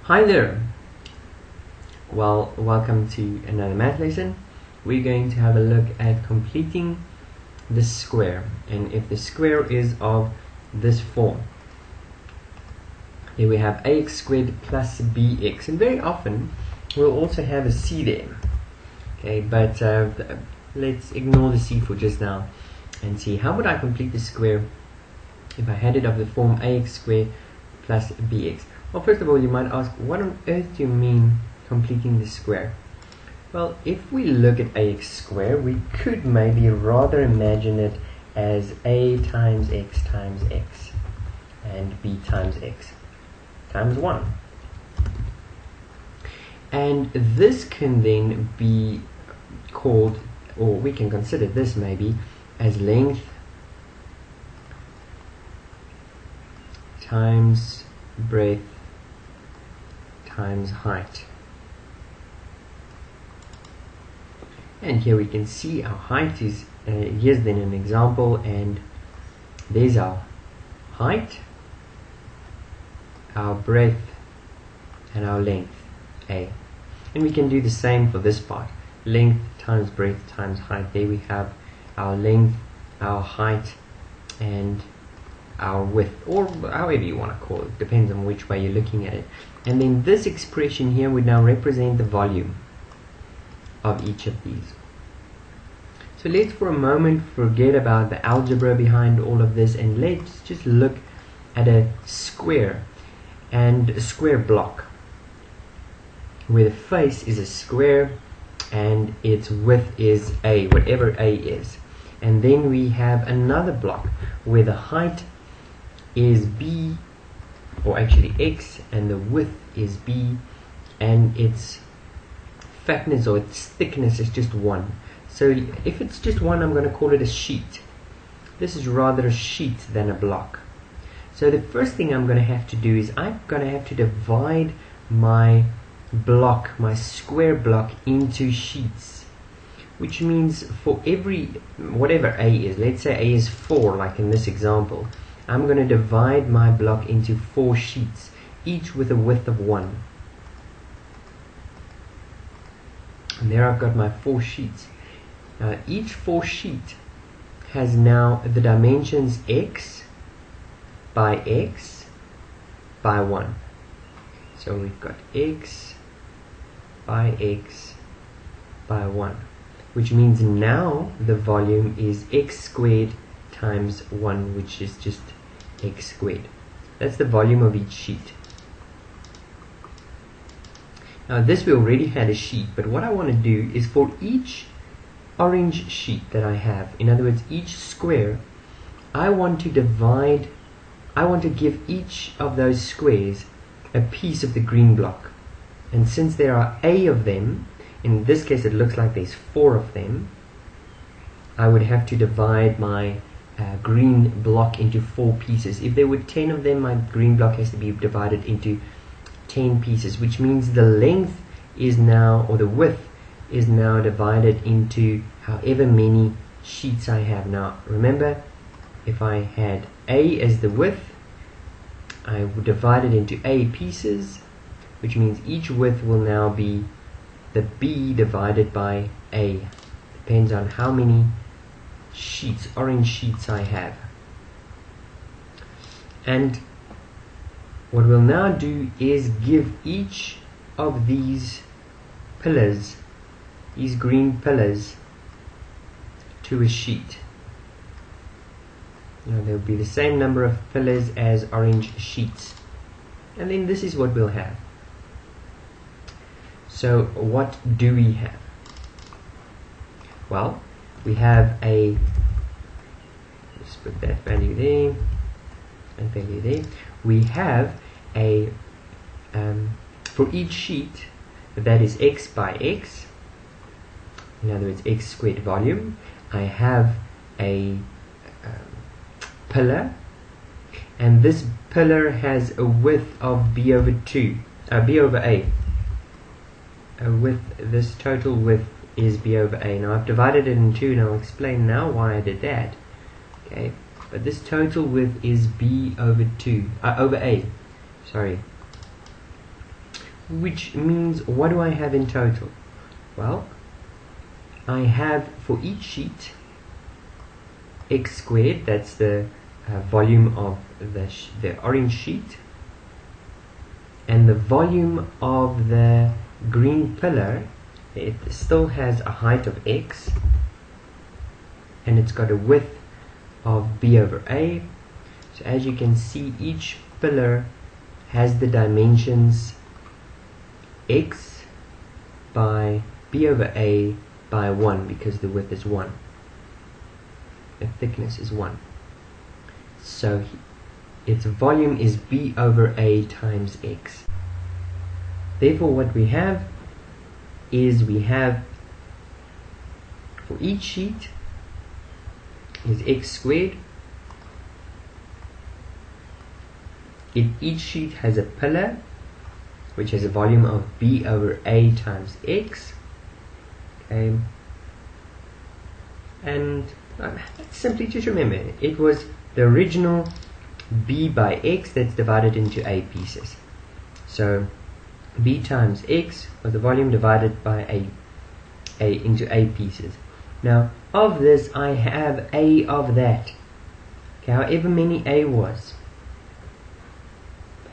Hi there. Well, welcome to another math lesson. We're going to have a look at completing the square, and if the square is of this form, here we have ax squared plus bx, and very often we'll also have a c there. Okay, but let's ignore the c for just now and see how would I complete the square if I had it of the form ax squared plus bx. Well, first of all, you might ask, what on earth do you mean completing the square? Well, if we look at ax squared, we could maybe rather imagine it as a times x and b times x times 1. And this can then be called, or we can consider this maybe as length times breadth times height. And here we can see our height is, here's then an example, and there's our height, our breadth, and our length, A. And we can do the same for this part. Length times breadth times height. There we have our length, our height, and our width, or however you want to call it, depends on which way you're looking at it. And then this expression here would now represent the volume of each of these. So let's for a moment forget about the algebra behind all of this, and let's just look at a square and a square block where the face is a square and its width is a, whatever a is. And then we have another block where the height is b, or actually x, and the width is b, and its fatness or its thickness is just 1. So if it's just 1, I'm going to call it a sheet. This is rather a sheet than a block. So the first thing I'm going to have to do is I'm going to have to divide my block, my square block, into sheets, which means for every, whatever a is, let's say a is 4, like in this example, I'm going to divide my block into 4 sheets, each with a width of 1. And there I've got my 4 sheets. Now each 4 sheet has now the dimensions x by 1. So we've got x by 1, which means now the volume is x squared times 1, which is just x squared. That's the volume of each sheet. Now this we already had a sheet, but what I want to do is for each orange sheet that I have, in other words each square, I want to give each of those squares a piece of the green block. And since there are a of them, in this case it looks like there's 4 of them, I would have to divide my green block into 4 pieces. If there were 10 of them, my green block has to be divided into 10 pieces, which means the length is now, or the width is now divided into however many sheets I have. Now remember, if I had a as the width, I would divide it into a pieces, which means each width will now be the b divided by a. Depends on how many sheets, orange sheets, I have. And what we'll now do is give each of these pillars, these green pillars, to a sheet. Now there will be the same number of pillars as orange sheets, and then this is what we'll have. So what do we have? Well, we have a, let's put that value there and value there. We have a, for each sheet, that is x by x, in other words x squared volume, I have a pillar, and this pillar has a width of b over a. This total width is b over a. Now I've divided it in 2, and I'll explain now why I did that. Okay, but this total width is b over a. Sorry, which means what do I have in total? Well, I have for each sheet x squared, that's the volume of the orange sheet, and the volume of the green pillar, it still has a height of x, and it's got a width of b over a. So as you can see, each pillar has the dimensions x by b over a by 1, because the width is 1, the thickness is 1. So its volume is b over a times x. Therefore what we have is, we have for each sheet is x squared. If each sheet has a pillar which has a volume of b over a times x, okay, and simply just remember, it was the original b by x that's divided into a pieces. So b times x was the volume divided by a into a pieces. Now of this I have a of that, okay, however many a was.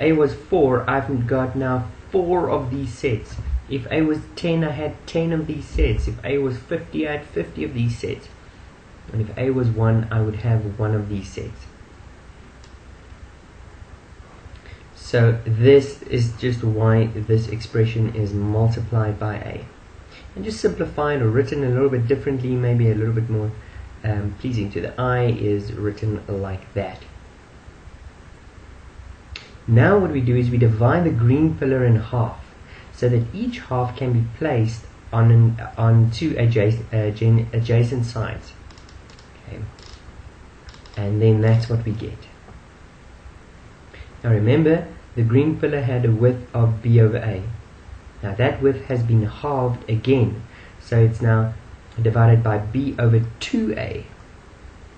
A was 4, I've got now 4 of these sets. If A was 10, I had 10 of these sets. If A was 50, I had 50 of these sets. And if A was 1, I would have 1 of these sets. So this is just why this expression is multiplied by A. And just simplified or written a little bit differently, maybe a little bit more pleasing to the eye, is written like that. Now what we do is we divide the green pillar in half, so that each half can be placed on two adjacent sides. Okay. And then that's what we get. Now remember, the green pillar had a width of b over a. Now that width has been halved again, so it's now divided by b over 2a.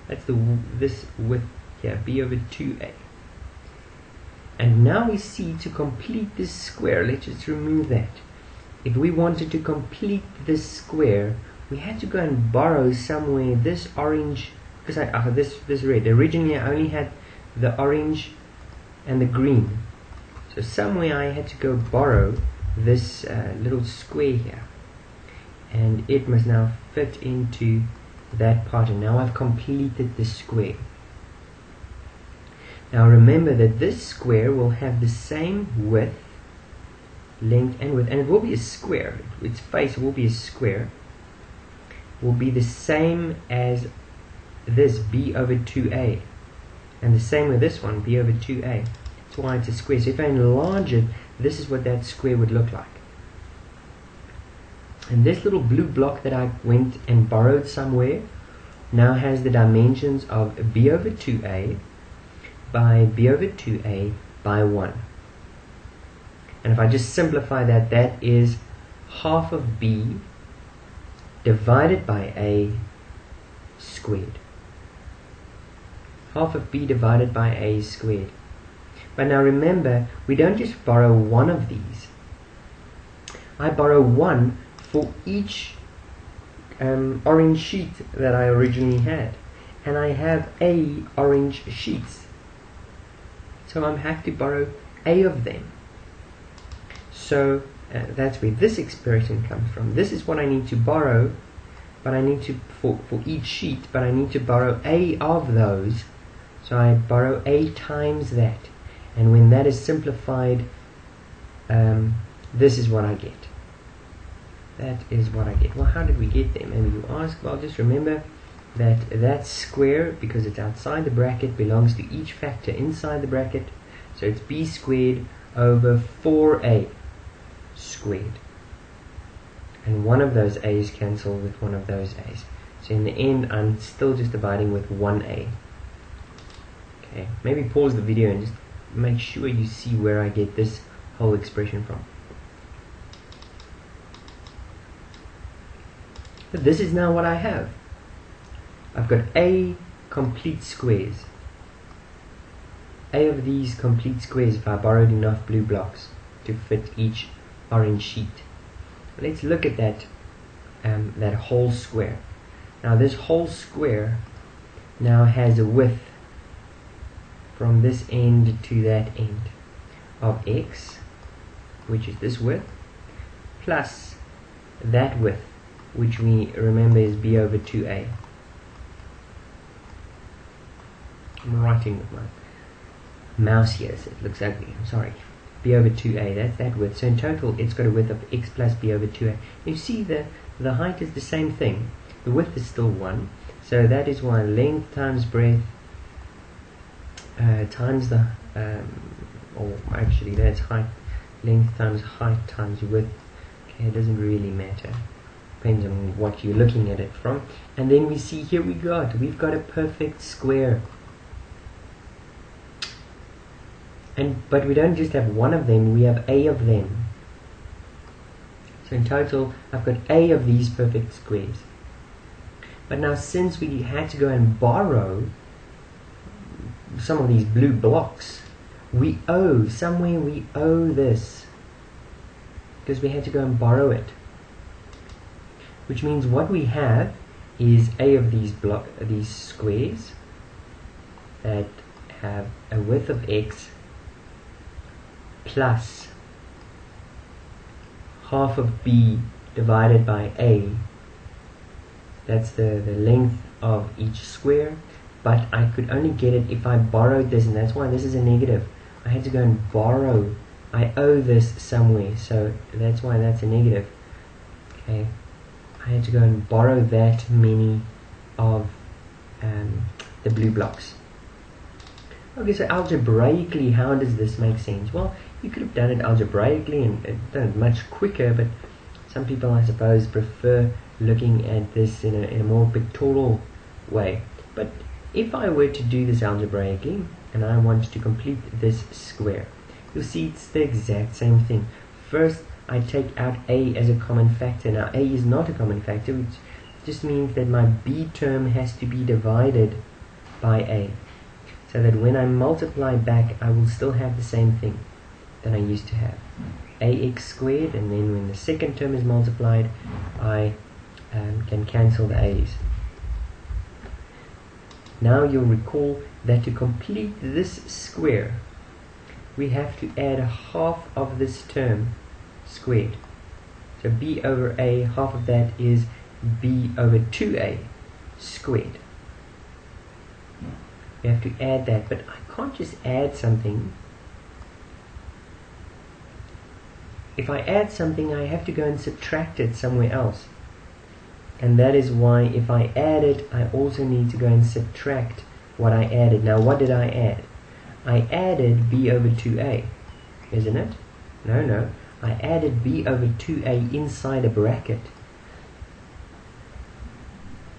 That's this width here, b over 2a. And now we see, to complete this square, let's just remove that. If we wanted to complete this square, we had to go and borrow somewhere this orange, because this red. Originally I only had the orange and the green. So somewhere I had to go borrow this little square here. And it must now fit into that part. And now I've completed the square. Now remember that this square will have the same width, length and width, and it will be a square. Its face will be a square. Will be the same as this b over 2a, and the same with this one, b over 2a. That's why it's a square. So if I enlarge it, this is what that square would look like. And this little blue block that I went and borrowed somewhere now has the dimensions of b over 2a by b over 2a by 1. And if I just simplify that, that is half of b divided by a squared. Half of b divided by a squared. But now remember, we don't just borrow one of these. I borrow one for each orange sheet that I originally had. And I have a orange sheets. So I have to borrow a of them. So that's where this expression comes from. This is what I need to borrow, but I need to for each sheet, but I need to borrow a of those. So I borrow a times that, and when that is simplified, this is what I get. That is what I get. Well, how did we get there? Maybe you ask. Well, just remember that square, because it's outside the bracket, belongs to each factor inside the bracket. So it's b squared over 4a squared. And one of those a's cancel with one of those a's. So in the end, I'm still just dividing with 1a. Okay, maybe pause the video and just make sure you see where I get this whole expression from. But this is now what I have. I've got a complete squares. A of these complete squares, if I borrowed enough blue blocks to fit each orange sheet. Let's look at that that whole square. Now this whole square now has a width from this end to that end of x, which is this width, plus that width, which we remember is b over 2a. I'm writing with my mouse here, so it looks ugly. I'm sorry. B over 2a, that's that width. So in total, it's got a width of x plus b over 2a. You see the height is the same thing. The width is still 1. So that is why length times breadth times the, or actually that's height, length times height times width. Okay, it doesn't really matter. Depends on what you're looking at it from. And then we see here we've got a perfect square. But we don't just have one of them, we have a of them. So in total, I've got a of these perfect squares. But now since we had to go and borrow some of these blue blocks, we owe this. Because we had to go and borrow it. Which means what we have is a of these squares that have a width of x plus half of b divided by a. That's the length of each square, but I could only get it if I borrowed this, and that's why this is a negative. I had to go and borrow. I owe this somewhere, so that's why that's a negative. Okay, I had to go and borrow that many of the blue blocks. Okay, so algebraically, how does this make sense? Well, you could have done it algebraically and done it much quicker, but some people, I suppose, prefer looking at this in a more pictorial way. But if I were to do this algebraically, and I want to complete this square, you'll see it's the exact same thing. First, I take out a as a common factor. Now, a is not a common factor, which just means that my b term has to be divided by a. So that when I multiply back, I will still have the same thing that I used to have. Ax squared, and then when the second term is multiplied, I can cancel the a's. Now you'll recall that to complete this square, we have to add half of this term squared. So b over a, half of that is b over 2a squared. We have to add that, but I can't just add something. If I add something, I have to go and subtract it somewhere else. And that is why if I add it, I also need to go and subtract what I added. Now, what did I add? I added b over 2a, isn't it? No. I added b over 2a inside a bracket.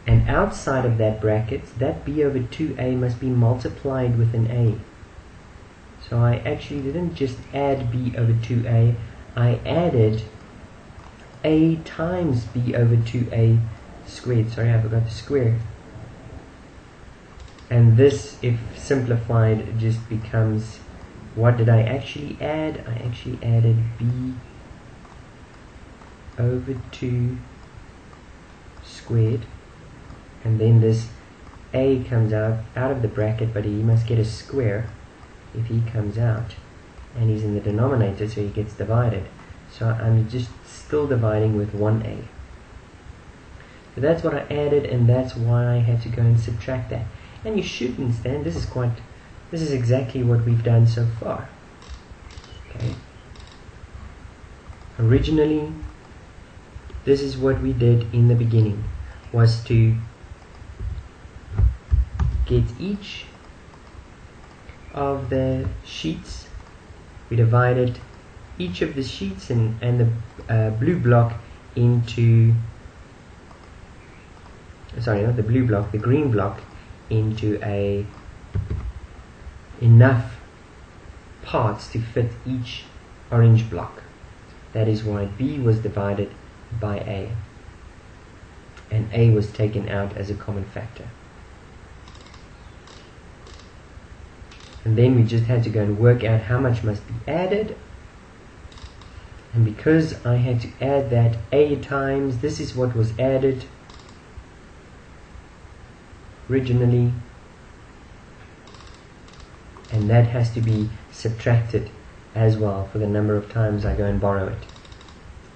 And outside of that bracket, that b over 2a must be multiplied with an a. So I actually didn't just add b over 2a, I added a times b over 2a squared. Sorry, I forgot the square. And this, if simplified, just becomes, what did I actually add? I actually added b over 2 squared. And then this a comes out of the bracket, but he must get a square if he comes out. And he's in the denominator, so he gets divided. So I'm just still dividing with 1a. So that's what I added, and that's why I had to go and subtract that. And you should understand, this is exactly what we've done so far. Okay. Originally, this is what we did in the beginning, was to get each of the sheets. We divided each of the sheets and the blue block into, sorry, not the blue block, the green block, into enough parts to fit each orange block. That is why B was divided by A, and A was taken out as a common factor. And then we just had to go and work out how much must be added, And because I had to add that A times, this is what was added originally, and that has to be subtracted as well for the number of times I go and borrow it.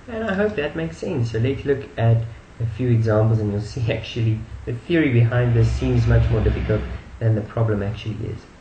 And I hope that makes sense. So let's look at a few examples, and you'll see actually the theory behind this seems much more difficult than the problem actually is.